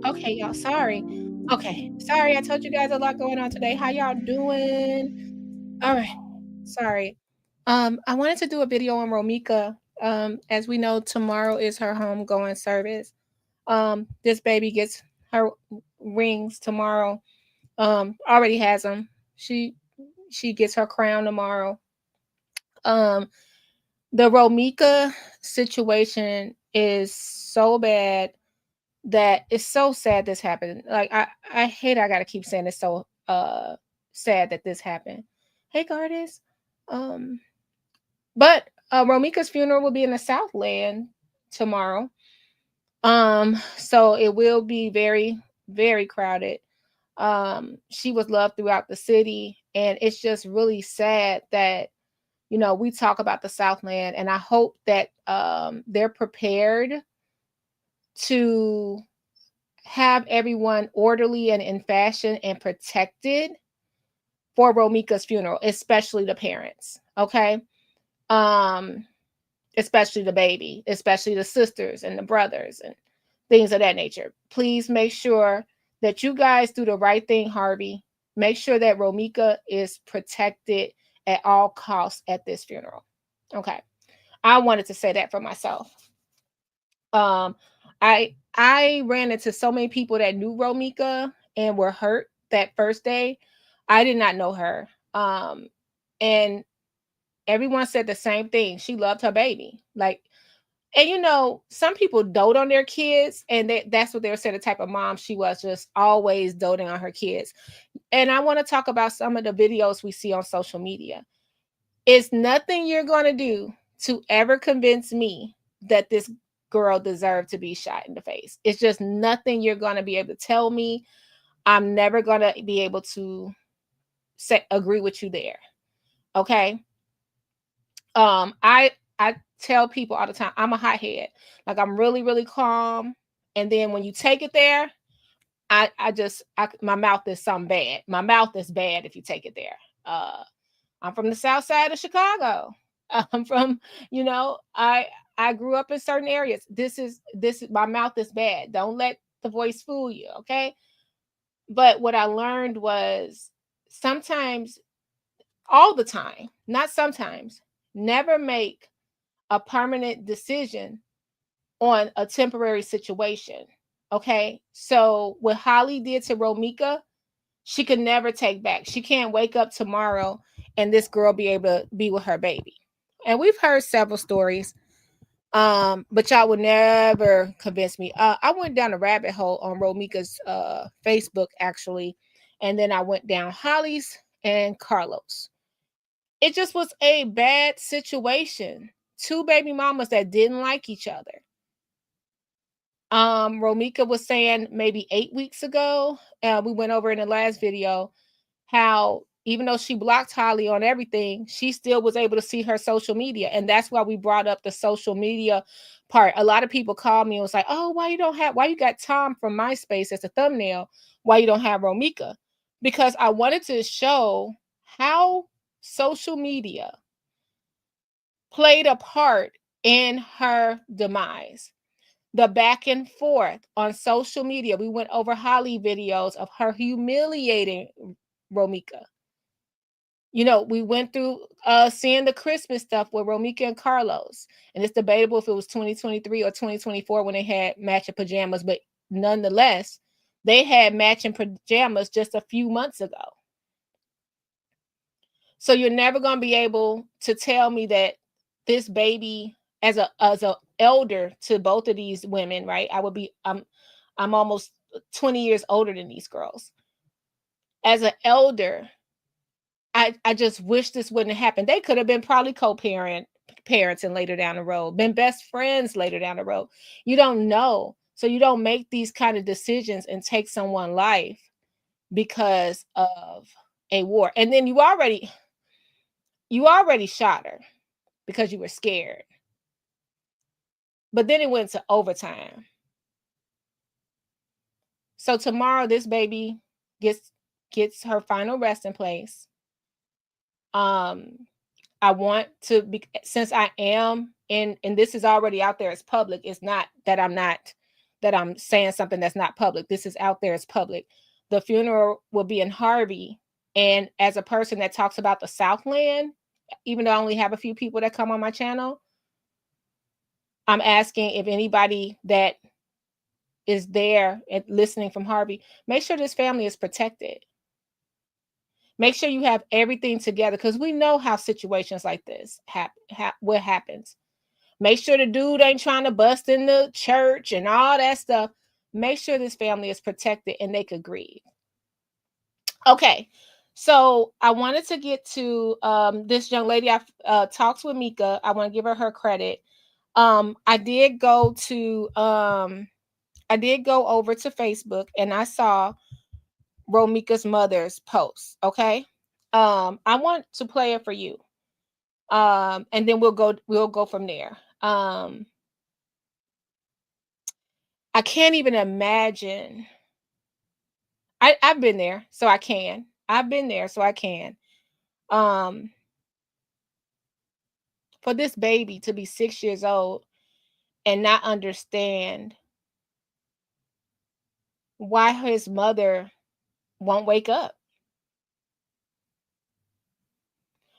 Okay, y'all. Sorry. Okay, sorry. I told you guys a lot going on today. How y'all doing? All right. Sorry. I wanted to do a video on Romeca. As we know, tomorrow is her homegoing service. This baby gets her rings tomorrow. Already has them. She gets her crown tomorrow. Um, the Romeca situation is so bad that it's so sad this happened. Like I hate I gotta keep saying it's so sad that this happened. Hey Gardis. Um but Romeca's funeral will be in the Southland tomorrow. So it will be very, very crowded. She was loved throughout the city, and it's just really sad that we talk about the Southland, and I hope that they're prepared to have everyone orderly and in fashion and protected for Romeca's funeral, especially the parents. Okay. Um, Especially the baby, especially the sisters and the brothers and things of that nature. Please make sure that you guys do the right thing, Harvey. Make sure that Romeca is protected at all costs at this funeral. Okay. I wanted to say that for myself. Um, I ran into so many people that knew Romeca and were hurt that first day. I did not know her. And everyone said the same thing. She loved her baby. Like, and some people dote on their kids, and that's what they were saying, the type of mom she was, just always doting on her kids. And I want to talk about some of the videos we see on social media. It's nothing you're going to do to ever convince me that this girl deserved to be shot in the face. It's just nothing you're going to be able to tell me. I'm never going to be able to agree with you there. Okay. I tell people all the time, I'm a hothead. Like, I'm really, really calm. And then when you take it there, my mouth is something bad. My mouth is bad if you take it there. I'm from the south side of Chicago. I'm from, I grew up in certain areas. This is my mouth is bad. Don't let the voice fool you, okay? But what I learned was sometimes, all the time, not sometimes, never make a permanent decision on a temporary situation. Okay. So what Holly did to Romeca, she could never take back. She can't wake up tomorrow and this girl be able to be with her baby. And we've heard several stories. But y'all would never convince me. I went down a rabbit hole on Romeca's Facebook actually, and then I went down Holly's and Carlos. It just was a bad situation. Two baby mamas that didn't like each other. Romeca was saying maybe 8 weeks ago, we went over in the last video, how even though she blocked Holly on everything, she still was able to see her social media. And that's why we brought up the social media part. A lot of people called me and was like, oh, why you got Tom from MySpace as a thumbnail? Why you don't have Romeca? Because I wanted to show how social media played a part in her demise. The back and forth on social media. We went over Holly videos of her humiliating Romeca. We went through seeing the Christmas stuff with Romeca and Carlos. And it's debatable if it was 2023 or 2024 when they had matching pajamas, but nonetheless, they had matching pajamas just a few months ago. So you're never going to be able to tell me that this baby, as a elder to both of these women, right? I'm almost 20 years older than these girls. As an elder, I just wish this wouldn't happen. They could have been probably parents and later down the road, been best friends later down the road. You don't know. So you don't make these kind of decisions and take someone's life because of a war. And then you already shot her because you were scared. But then it went to overtime. So tomorrow this baby gets her final resting place. I want to be, since I am in, and this is already out there as public, it's not that that I'm saying something that's not public. This is out there, it's public. The funeral will be in Harvey. And as a person that talks about the Southland, even though I only have a few people that come on my channel, I'm asking if anybody that is there and listening from Harvey, make sure this family is protected. Make sure you have everything together, because we know how situations like this what happens. Make sure the dude ain't trying to bust in the church and all that stuff. Make sure this family is protected and they could grieve. Okay, so I wanted to get to this young lady. I talked with Mika. I want to give her credit. I did go over to Facebook and I saw Romeca's mother's post. Okay. I want to play it for you. And then we'll go from there. I can't even imagine. I've been there, so I can. I've been there, so I can. Um, for this baby to be 6 years old and not understand why his mother won't wake up,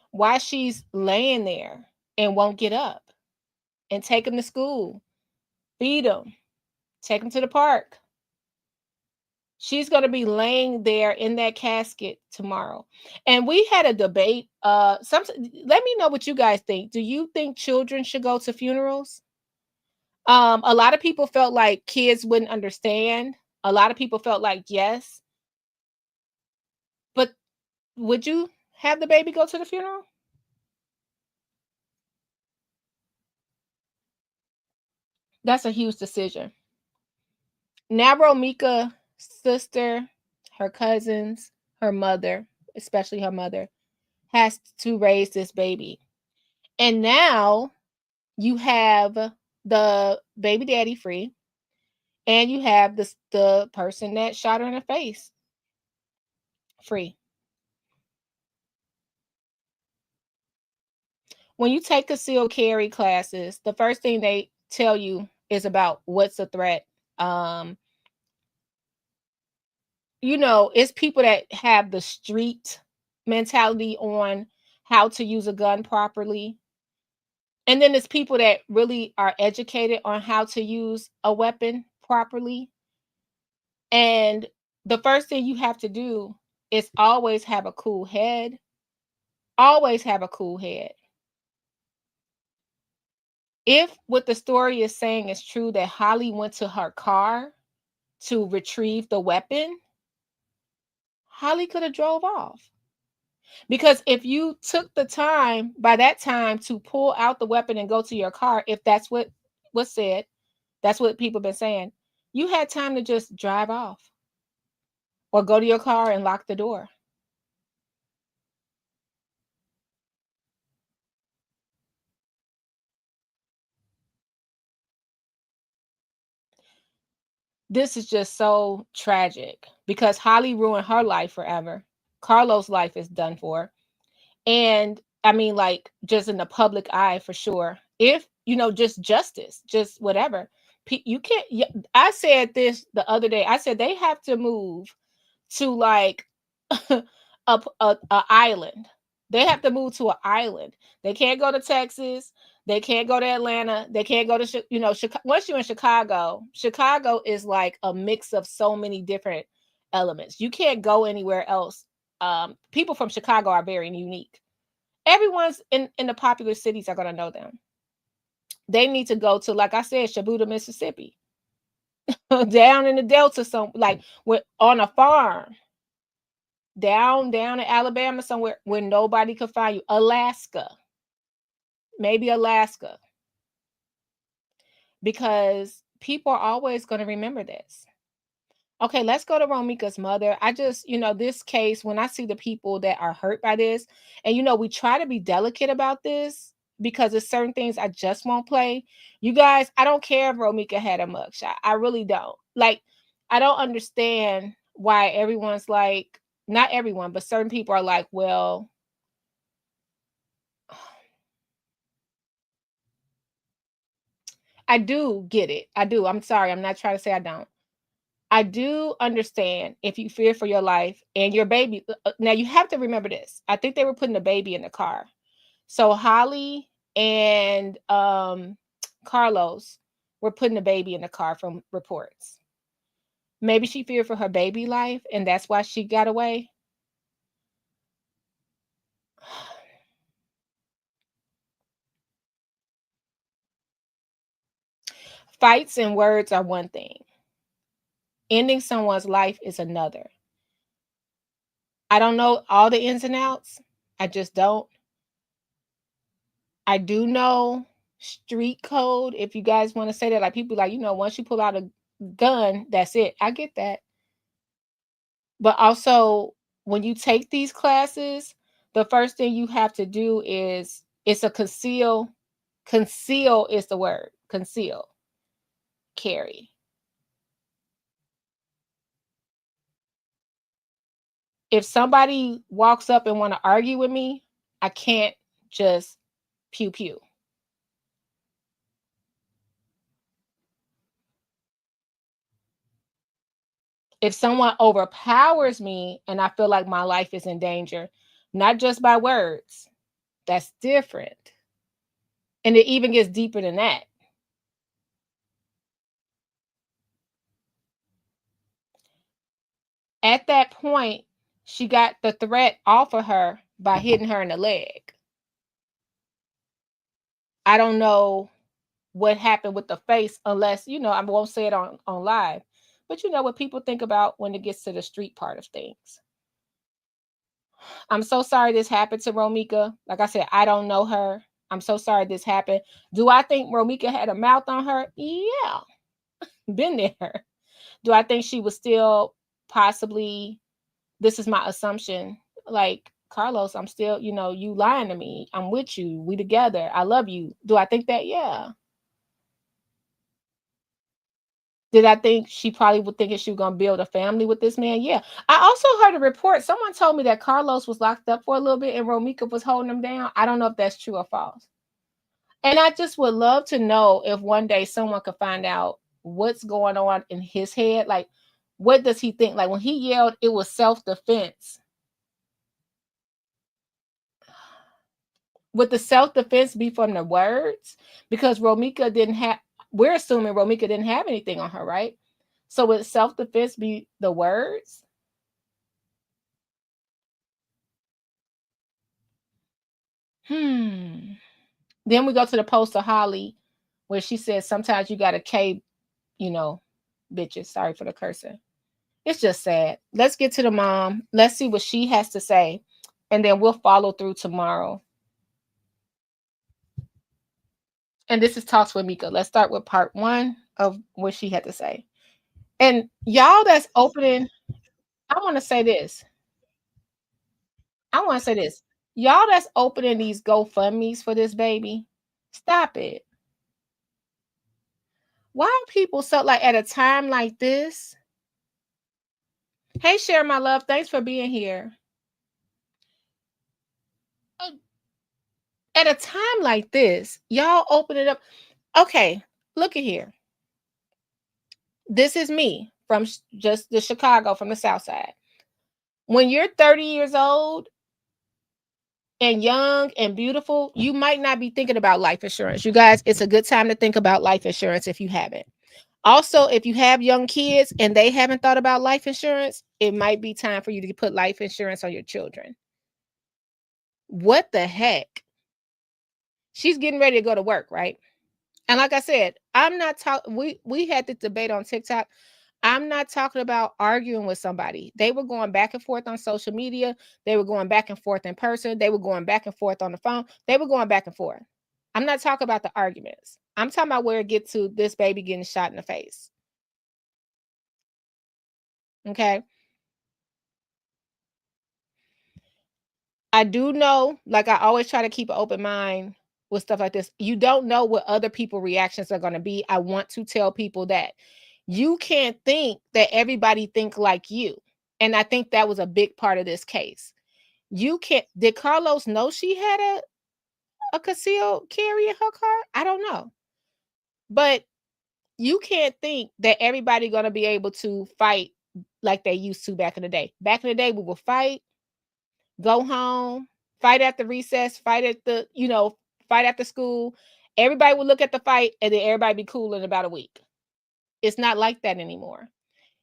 why she's laying there and won't get up and take him to school, feed him, take him to the park. She's going to be laying there in that casket tomorrow. And we had a debate. Let me know what you guys think. Do you think children should go to funerals? A lot of people felt like kids wouldn't understand. A lot of people felt like yes. But would you have the baby go to the funeral? That's a huge decision. Now, Romeca's sister, her cousins, her mother, especially her mother, has to raise this baby. And now you have the baby daddy free, and you have the person that shot her in the face free. When you take concealed carry classes, the first thing they tell you is about what's a threat. Um, it's people that have the street mentality on how to use a gun properly. And then there's people that really are educated on how to use a weapon properly. And the first thing you have to do is always have a cool head. Always have a cool head. If what the story is saying is true, that Holly went to her car to retrieve the weapon, Holly could have drove off. Because if you took the time by that time to pull out the weapon and go to your car, if that's what was said, that's what people have been saying, you had time to just drive off or go to your car and lock the door. This is just so tragic because Holly ruined her life forever. Carlos' life is done for. And I mean, like, just in the public eye for sure. If, just justice, just whatever. You can't, I said this the other day. I said they have to move to like a island. They have to move to an island. They can't go to Texas. They can't go to Atlanta. They can't go to Chicago. Once you're in Chicago, Chicago is like a mix of so many different elements. You can't go anywhere else. People from Chicago are very unique. Everyone's in the popular cities are going to know them. They need to go to, like I said, Shabuda, Mississippi, down in the Delta, on a farm, down in Alabama somewhere where nobody could find you. Alaska, maybe Alaska, because people are always going to remember this. Okay, let's go to Romeca's mother. I just, this case, when I see the people that are hurt by this, and, we try to be delicate about this because there's certain things I just won't play. You guys, I don't care if Romeca had a mugshot. I really don't. Like, I don't understand why everyone's like, not everyone, but certain people are like, well, I do get it. I do. I'm sorry. I'm not trying to say I don't. I do understand if you fear for your life and your baby. Now you have to remember this. I think they were putting the baby in the car. So Holly and Carlos were putting the baby in the car from reports. Maybe she feared for her baby life and that's why she got away. Fights and words are one thing. Ending someone's life is another. I don't know all the ins and outs. I just don't. I do know street code, if you guys want to say that. Like people like, once you pull out a gun, that's it. I get that. But also, when you take these classes, the first thing you have to do is it's a conceal. Conceal is the word. Conceal. Carry. If somebody walks up and want to argue with me, I can't just pew pew. If someone overpowers me and I feel like my life is in danger, not just by words, that's different. And it even gets deeper than that. At that point, she got the threat off of her by hitting her in the leg. I don't know what happened with the face unless, I won't say it on live. But you know what people think about when it gets to the street part of things. I'm so sorry this happened to Romeca. Like I said, I don't know her. I'm so sorry this happened. Do I think Romeca had a mouth on her? Yeah, been there. Do I think she was still possibly, this is my assumption, like, Carlos, I'm still, you lying to me. I'm with you. We together. I love you. Do I think that? Yeah. Did I think she probably would thinking she was gonna build a family with this man? Yeah. I also heard a report. Someone told me that Carlos was locked up for a little bit and Romeca was holding him down. I don't know if that's true or false. And I just would love to know if one day someone could find out what's going on in his head. Like, what does he think? Like when he yelled, it was self-defense. Would the self-defense be from the words? Because Romeca didn't have, we're assuming Romeca didn't have anything on her, right? So would self-defense be the words? Then we go to the post of Holly where she says sometimes you gotta cave, you know, bitches. Sorry for the cursing. It's just sad. Let's get to the mom. Let's see what she has to say. And then we'll follow through tomorrow. And this is Talks with Mika. Let's start with part one of what she had to say. And y'all that's opening, I want to say this. I want to say this. Y'all that's opening these GoFundMe's for this baby, stop it. Why are people so like at a time like this? Hey, Share my love. Thanks for being here. Uh, At a time like this, y'all open it up. Okay, look at here. This is me from just the Chicago from the South Side. When you're 30 years old and young and beautiful, you might not be thinking about life insurance. You guys, it's a good time to think about life insurance if you haven't. Also, if you have young kids and they haven't thought about life insurance, it might be time for you to put life insurance on your children. What the heck? She's getting ready to go to work, right? And like I said, I'm not talking. We had this debate on TikTok. I'm not talking about arguing with somebody. They were going back and forth on social media. They were going back and forth in person. They were going back and forth on the phone. They were going back and forth. I'm not talking about the arguments. I'm talking about where it gets to this baby getting shot in the face. Okay. I do know, like I always try to keep an open mind with stuff like this. You don't know what other people reactions are going to be. I want to tell people that you can't think that everybody think like you. And I think that was a big part of this case. You can't, did Carlos know she had a concealed carry in her car? I don't know. But you can't think that everybody going to be able to fight like they used to back in the day. Back in the day, we will fight, go home, fight at the recess, fight at the, fight after school. Everybody would look at the fight and then everybody be cool in about a week. It's not like that anymore.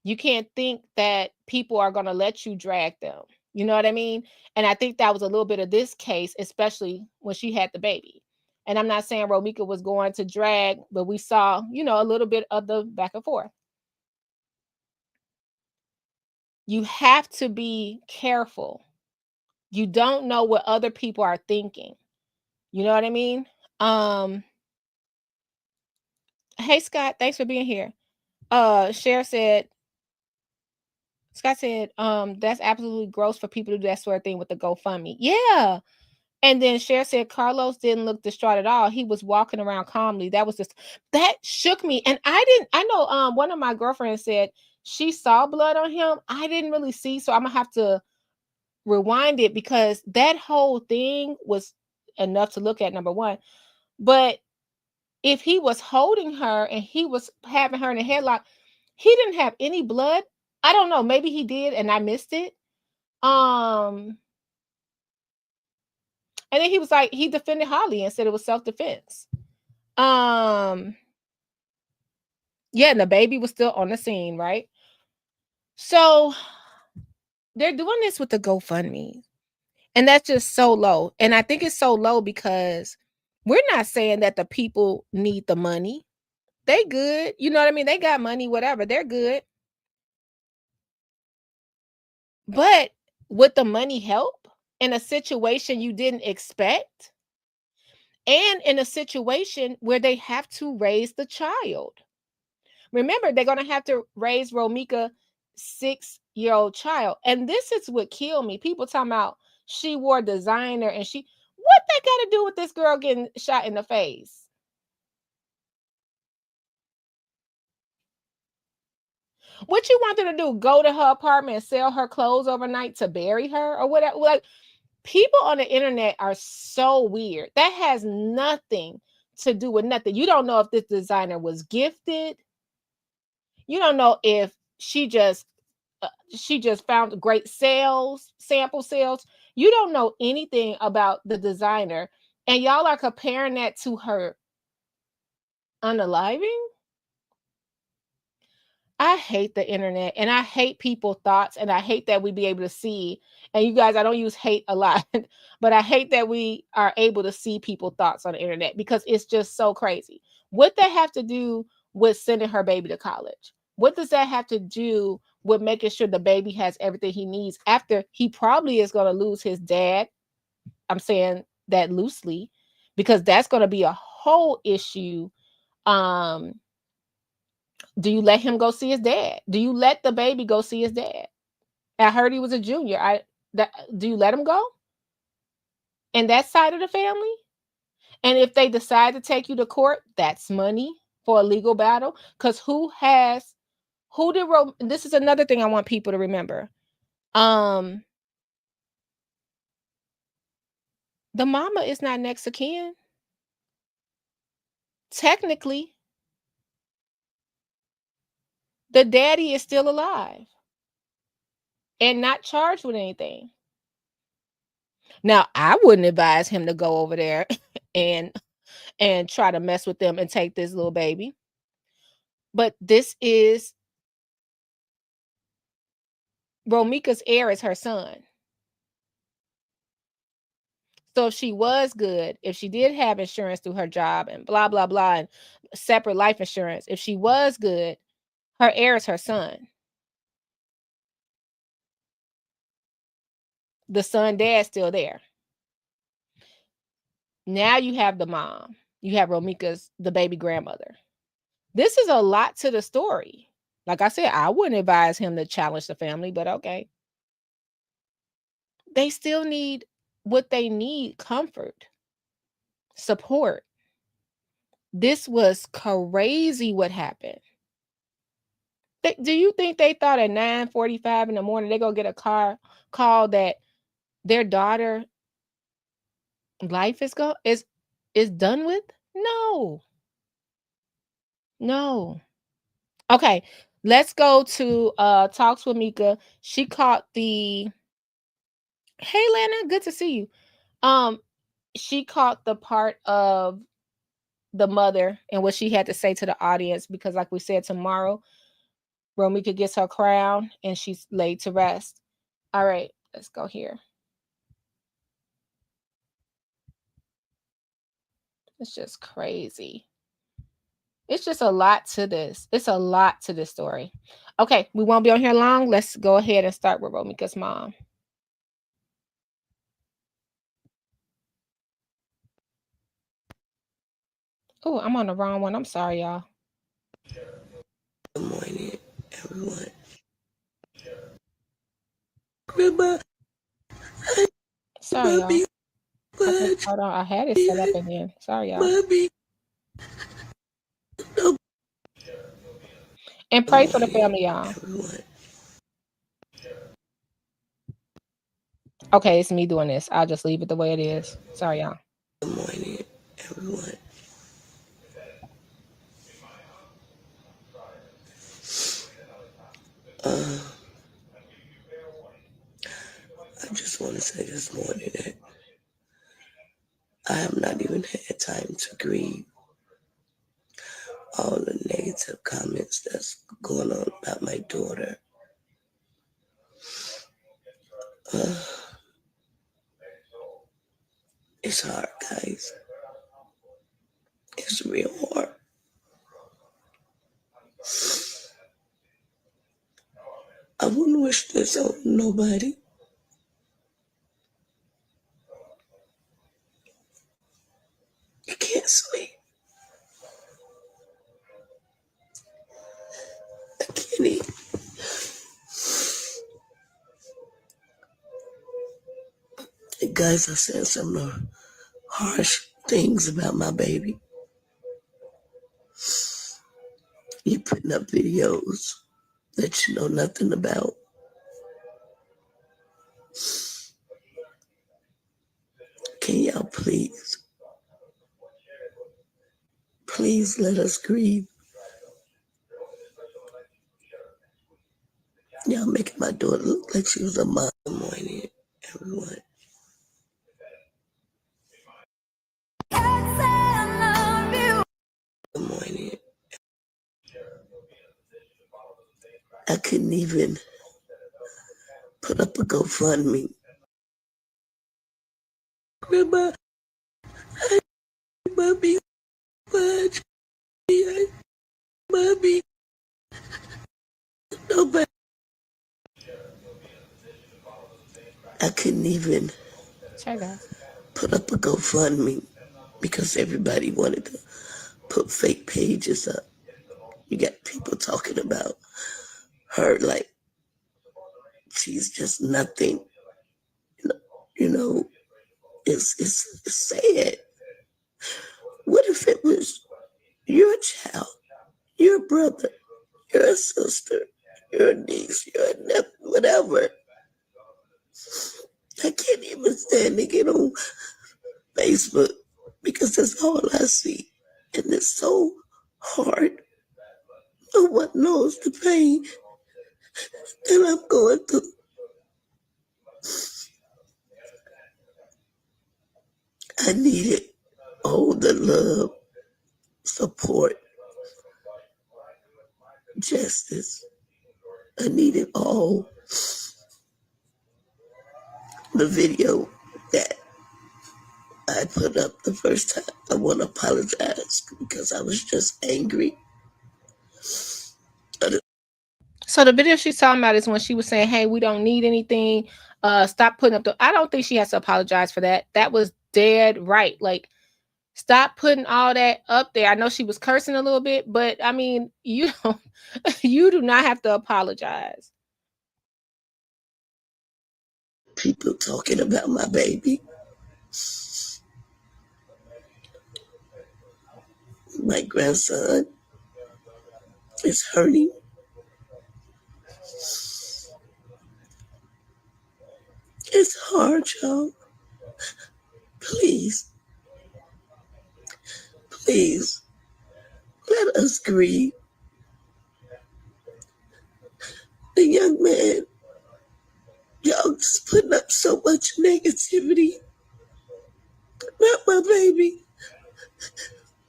You can't think that people are going to let you drag them. You know what I mean? And I think that was a little bit of this case, especially when she had the baby. And I'm not saying Romeca was going to drag, but we saw, a little bit of the back and forth. You have to be careful. You don't know what other people are thinking. You know what I mean? Um, hey Scott, thanks for being here. Cher said, Scott said, that's absolutely gross for people to do that sort of thing with the GoFundMe. Yeah. And then Cher said Carlos didn't look distraught at all. He was walking around calmly. That shook me. And I know one of my girlfriends said she saw blood on him. I didn't really see, so I'm gonna have to rewind it because that whole thing was enough to look at, number one. But if he was holding her and he was having her in a headlock, he didn't have any blood. I don't know, maybe he did and I missed it. And then he was like, he defended Holly and said it was self-defense. Yeah, and the baby was still on the scene, right? So they're doing this with the GoFundMe. And that's just so low. And I think it's so low because we're not saying that the people need the money. They good. You know what I mean? They got money, whatever. They're good. But would the money help in a situation you didn't expect? And in a situation where they have to raise the child. Remember, they're going to have to raise Romeca 6-year-old child. And this is what killed me. People talking about she wore designer and what that got to do with this girl getting shot in the face? What you want her to do? Go to her apartment and sell her clothes overnight to bury her or whatever? Like, people on the internet are so weird. That has nothing to do with nothing. You don't know if this designer was gifted. You don't know if she just found great sample sales. You don't know anything about the designer, and y'all are comparing that to her unaliving. I hate the internet and I hate people thoughts and I hate that we be able to see, and you guys, I don't use hate a lot, but I hate that we are able to see people thoughts on the internet because it's just so crazy. What that have to do with sending her baby to college? What does that have to do with making sure the baby has everything he needs after he probably is going to lose his dad? I'm saying that loosely because that's going to be a whole issue. um do you let him go see his dad? Do you let the baby go see his dad? I heard he was a junior. Do you let him go? And that side of the family? And if they decide to take you to court, that's money for a legal battle. Because this is another thing I want people to remember. The mama is not next of kin. Technically, the daddy is still alive and not charged with anything. Now, I wouldn't advise him to go over there and try to mess with them and take this little baby. But this is Romeca's heir is her son. So if she was good, if she did have insurance through her job and blah, blah, blah, and separate life insurance, if she was good, her heir is her son. The son dad's still there. Now you have the mom. You have the baby grandmother. This is a lot to the story. Like I said, I wouldn't advise him to challenge the family, but okay. They still need what they need: comfort, support. This was crazy what happened. Do you think they thought at 9:45 in the morning they're gonna get a call that their daughter life is done with? No. No. Okay, let's go to talks with Mika. She caught the Hey Lana, good to see you. She caught the part of the mother and what she had to say to the audience because, like we said, tomorrow Romeca gets her crown and she's laid to rest. All right, let's go here. It's just crazy. It's just a lot to this. It's a lot to this story. Okay, we won't be on here long. Let's go ahead and start with Romeca's mom. Oh, I'm on the wrong one. I'm sorry, y'all. Good morning, everyone. Grandma, Sorry, y'all. Mommy, Okay, hold on. I had it set up again. Sorry, y'all. Mommy. No. And pray for the family, y'all. Everyone. Okay, it's me doing this. I'll just leave it the way it is. Sorry, y'all. Good morning, everyone. I just want to say this morning that I have not even had time to grieve all the negative comments that's going on about my daughter. It's hard, guys. It's real hard. I wouldn't wish this on nobody. You can't sleep. I can't eat. And guys, I said some of the harsh things about my baby. You putting up videos that you know nothing about. Can y'all please let us grieve? Y'all making my daughter look like she was a mom. Good morning, everyone. Good morning. I couldn't even put up a GoFundMe. Grandma, I mommy much. Mommy, nobody. I couldn't even put up a GoFundMe because everybody wanted to put fake pages up. You got people talking about her like she's just nothing. You know, it's sad. What if it was your child, your brother, your sister, your niece, your nephew, whatever? I can't even stand to get on Facebook because that's all I see. And it's so hard. No one knows the pain that I'm going through. I needed all the love, support, justice. I needed all the video that I put up the first time. I want to apologize because I was just angry. So the video she's talking about is when she was saying, "Hey, we don't need anything. Stop putting up the." I don't think she has to apologize for that. That was dead right. Like, stop putting all that up there. I know she was cursing a little bit, but I mean, you don't, you do not have to apologize. People talking about my baby. My grandson is hurting. It's hard, y'all. Please, please, Let us grieve. The young man, y'all just putting up so much negativity. Not my baby.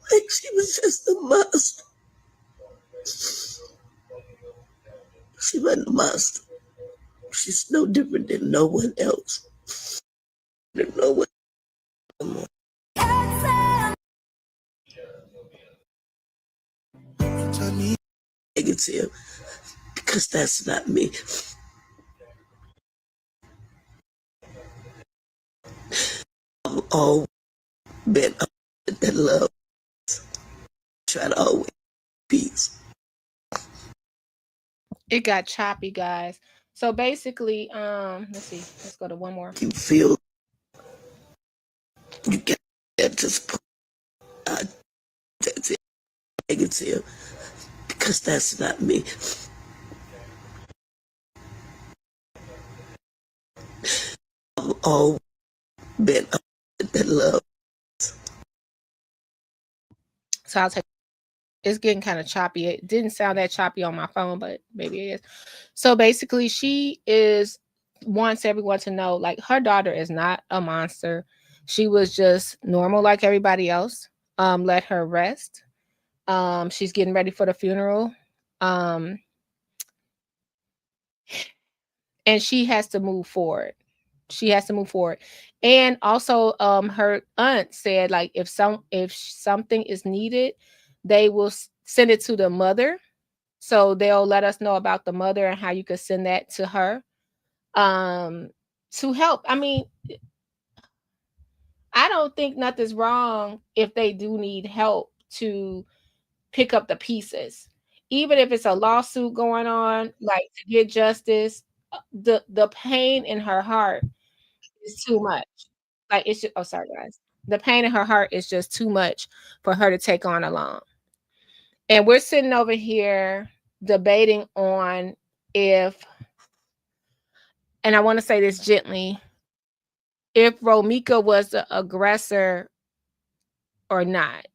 Like she was just a monster. She wasn't a monster. She's no different than no one else. There's no one more. Negative, because that's not me. I've always been that love. Try to always peace. It got choppy, guys. So basically, let's see. Let's go to one more. You feel you get that just put that's it. Negative, because that's not me. I've always been that love. So I'll take. It's getting kind of choppy. It didn't sound that choppy on my phone, but maybe it is. So basically, she is wants everyone to know, like, her daughter is not a monster. She was just normal like everybody else. Let her rest. She's getting ready for the funeral. Um, and she has to move forward. She has to move forward. And also, her aunt said, like, if something is needed, they will send it to the mother. So they'll let us know about the mother and how you could send that to her, um, to help. I mean, I don't think nothing's wrong if they do need help to pick up the pieces, even if it's a lawsuit going on, like to get justice. The pain in her heart is too much. Like it's just, oh, sorry guys. The pain in her heart is just too much for her to take on alone. And we're sitting over here debating on if, and I want to say this gently, if Romeca was the aggressor or not.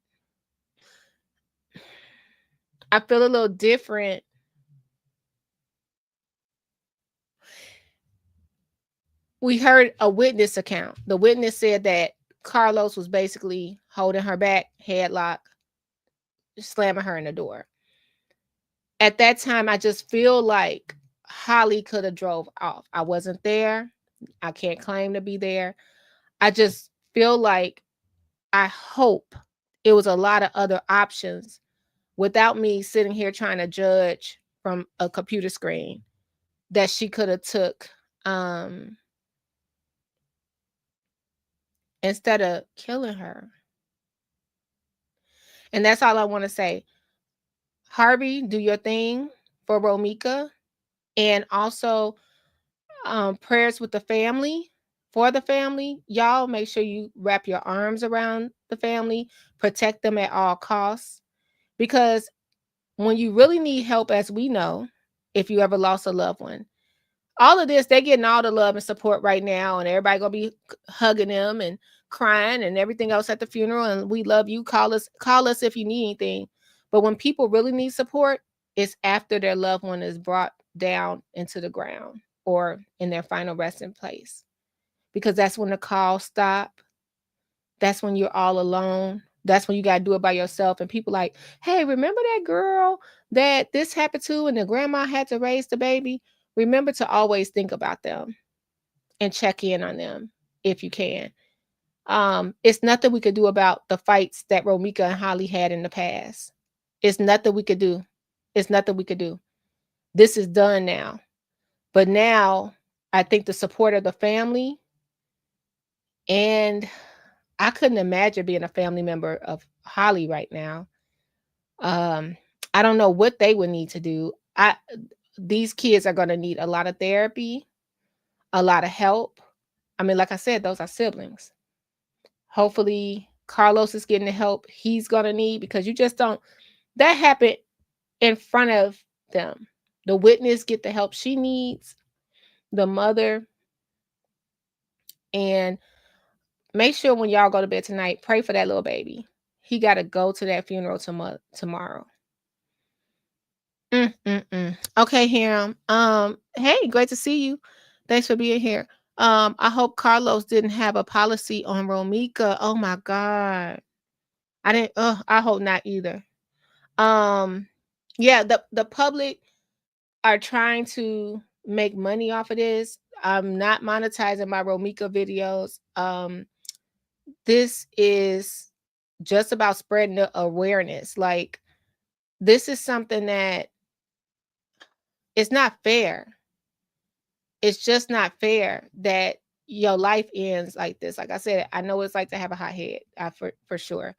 I feel a little different. We heard a witness account. The witness said that Carlos was basically holding her back, headlock, slamming her in the door. At that time, I just feel like Holly could have drove off. I wasn't there. I can't claim to be there. I just feel like, I hope it was a lot of other options without me sitting here trying to judge from a computer screen that she could have took, instead of killing her. And that's all I want to say. Harvey, do your thing for Romeca. And also, prayers with the family, for the family. Y'all make sure you wrap your arms around the family, protect them at all costs. Because when you really need help, as we know, if you ever lost a loved one, all of this, they're getting all the love and support right now, and everybody gonna be hugging them and crying and everything else at the funeral. And we love you. Call us if you need anything. But when people really need support, it's after their loved one is brought down into the ground or in their final resting place, because that's when the calls stop. That's when you're all alone. That's when you got to do it by yourself. And people like, hey, remember that girl that this happened to and the grandma had to raise the baby? Remember to always think about them and check in on them if you can. It's nothing we could do about the fights that Romeca and Holly had in the past. It's nothing we could do. It's nothing we could do. This is done now. But now I think the support of the family, and I couldn't imagine being a family member of Holly right now. Um, I don't know what they would need to do. These kids are going to need a lot of therapy, a lot of help. I mean, like I said, those are siblings. Hopefully, Carlos is getting the help he's going to need, because you just don't. That happened in front of them. The witness get the help she needs, the mother, and make sure when y'all go to bed tonight, pray for that little baby. he got to go to that funeral tomorrow. Okay, Hiram. Hey, great to see you. Thanks for being here. I hope Carlos didn't have a policy on Romeca. Oh my God. I didn't I hope not either. Um yeah, the public are trying to make money off of this. I'm not monetizing my Romeca videos. This is just about spreading the awareness. Like, this is something that it's not fair. It's just not fair that your life ends like this. Like I said, I know it's like to have a hot head, for sure.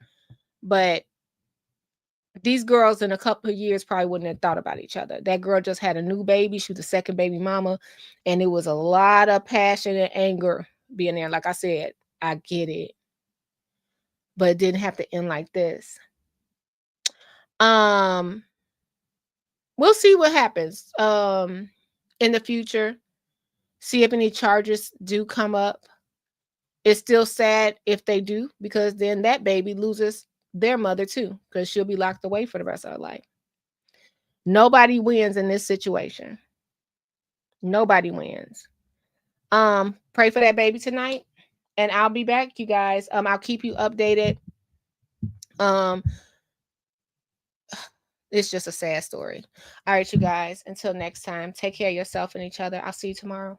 But these girls in a couple of years probably wouldn't have thought about each other. That girl just had a new baby. She was the second baby mama. And it was a lot of passion and anger being there. Like I said, I get it. But it didn't have to end like this. We'll see what happens in the future. See if any charges do come up. It's still sad if they do, because then that baby loses their mother too, because she'll be locked away for the rest of her life. Nobody wins in this situation. Nobody wins. Pray for that baby tonight, and I'll be back, you guys. I'll keep you updated. It's just a sad story. All right, you guys. Until next time, take care of yourself and each other. I'll see you tomorrow.